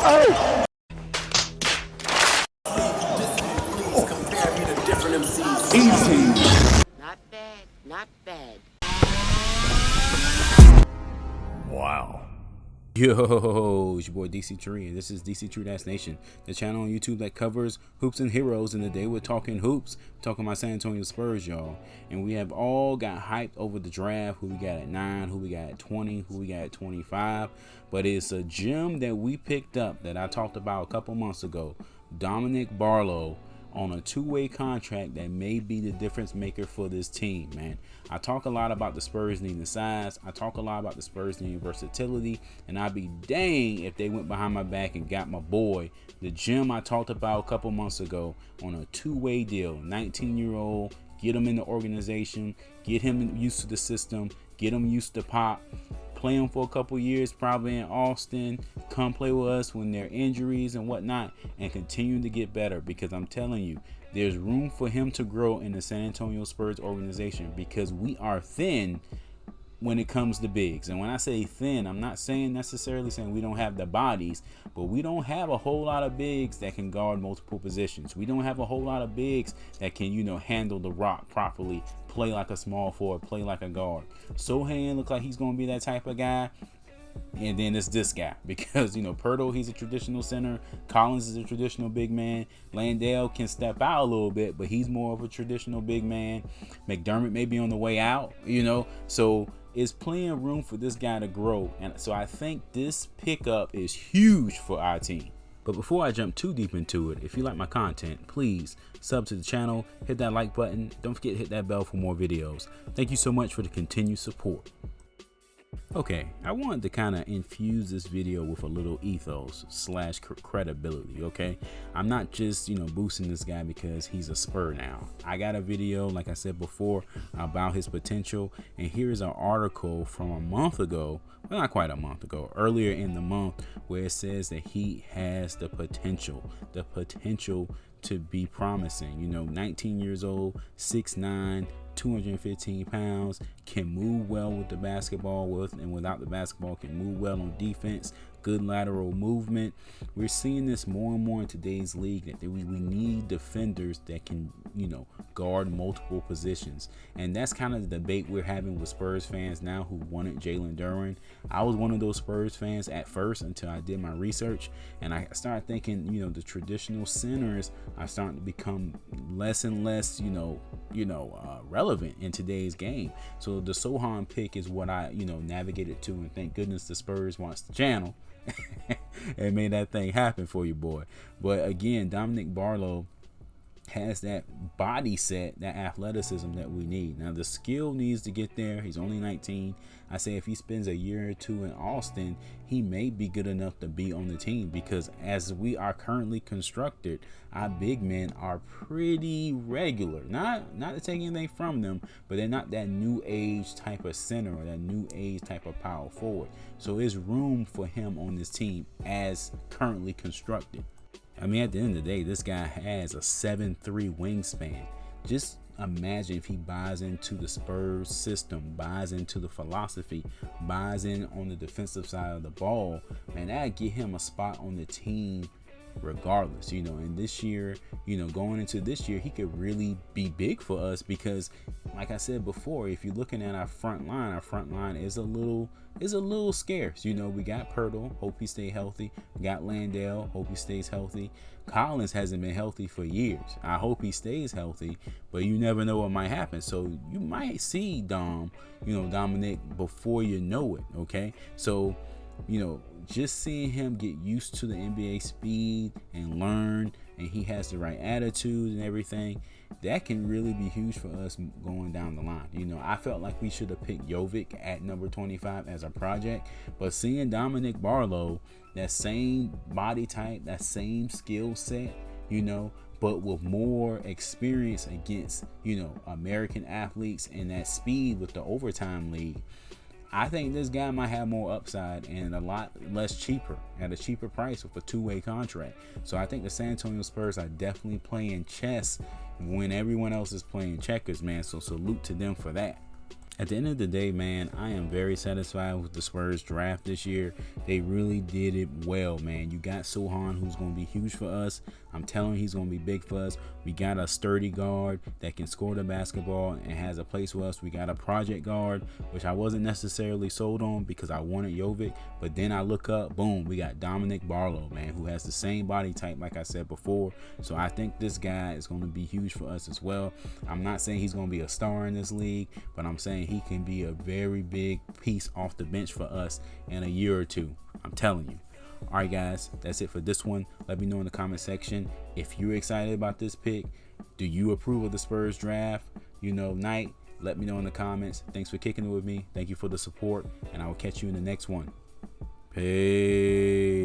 Oh! Easy. Not bad, not bad. Wow. Yo, it's your boy Dctree, and this is Dctree-Nation, the channel on YouTube that covers hoops and heroes. And today we're talking hoops, talking about San Antonio Spurs, y'all. And we have all got hyped over the draft, who we got at 9, who we got at 20, who we got at 25. But it's a gem that we picked up that I talked about a couple months ago, Dominic Barlow, on a two-way contract that may be the difference maker for this team, man. I talk a lot about the Spurs needing size. I talk a lot about the Spurs needing versatility, and I'd be dang if they went behind my back and got my boy, the gem I talked about a couple months ago, on a two-way deal. 19-year-old, get him in the organization, get him used to the system, get him used to Pop. Play him for a couple years, probably in Austin. Come play with us when there are injuries and whatnot, and continue to get better. Because I'm telling you, there's room for him to grow in the San Antonio Spurs organization, because we are thin when it comes to bigs. And when I say thin, I'm not saying necessarily saying we don't have the bodies, but we don't have a whole lot of bigs that can guard multiple positions. We don't have a whole lot of bigs that can, handle the rock properly, play like a small forward, play like a guard. Sohan looks like he's going to be that type of guy. And then it's this guy, because Pirtle, he's a traditional center. Collins is a traditional big man. Landale can step out a little bit, but he's more of a traditional big man. McDermott may be on the way out, so it's plenty of room for this guy to grow. And so I think this pickup is huge for our team. But before I jump too deep into it, if you like my content, please sub to the channel, hit that like button. Don't forget to hit that bell for more videos. Thank you so much for the continued support. Okay, I wanted to kind of infuse this video with a little ethos / credibility, okay? I'm not just, boosting this guy because he's a Spur now. I got a video, like I said before, about his potential, and here's an article from a month ago, well, not quite a month ago, earlier in the month, where it says that he has the potential to be promising. 19 years old, 6'9", 215 pounds, can move well with the basketball, with and without the basketball, can move well on defense, good lateral movement. We're seeing this more and more in today's league, that we need defenders that can, guard multiple positions. And that's kind of the debate we're having with Spurs fans now who wanted Jalen Duren. I was one of those Spurs fans at first until I did my research, and I started thinking, the traditional centers are starting to become less and less, relevant in today's game. So the Sohan pick is what I, navigated to, and thank goodness the Spurs wants the channel and made that thing happen for you, boy. But again, Dominic Barlow has that body set, that athleticism that we need. Now the skill needs to get there. He's only 19. I say if he spends a year or two in Austin, he may be good enough to be on the team, because as we are currently constructed, our big men are pretty regular. Not to take anything from them, but they're not that new age type of center or that new age type of power forward. So there's room for him on this team as currently constructed. I mean, at the end of the day, this guy has a 7'3" wingspan. Just imagine if he buys into the Spurs system, buys into the philosophy, buys in on the defensive side of the ball, man, that'd get him a spot on the team regardless. And this year, going into this year, he could really be big for us, because like I said before, if you're looking at our front line is a little scarce. We got Pirtle, hope he stay healthy. We got Landale, hope he stays healthy. Collins hasn't been healthy for years. I hope he stays healthy, but you never know what might happen. So you might see Dominic before you know it, okay? So just seeing him get used to the NBA speed and learn, and he has the right attitude and everything, that can really be huge for us going down the line. I felt like we should have picked Jovic at number 25 as a project, but seeing Dominic Barlow, that same body type, that same skill set, but with more experience against, American athletes, and that speed with the overtime league, I think this guy might have more upside and a lot less cheaper, at a cheaper price with a two-way contract. So I think the San Antonio Spurs are definitely playing chess when everyone else is playing checkers, man. So salute to them for that. At the end of the day, man, I am very satisfied with the Spurs draft this year. They really did it well, man. You got Sohan, who's going to be huge for us. I'm telling you, he's going to be big for us. We got a sturdy guard that can score the basketball and has a place for us. We got a project guard, which I wasn't necessarily sold on because I wanted Jovic. But then I look up, boom, we got Barlow, man, who has the same body type like I said before. So I think this guy is going to be huge for us as well. I'm not saying he's going to be a star in this league, but I'm saying he can be a very big piece off the bench for us in a year or two. I'm telling you. All right, guys, that's it for this one. Let me know in the comment section if you're excited about this pick. Do you approve of the Spurs draft? Night. Let me know in the comments. Thanks for kicking it with me. Thank you for the support, and I will catch you in the next one. Peace.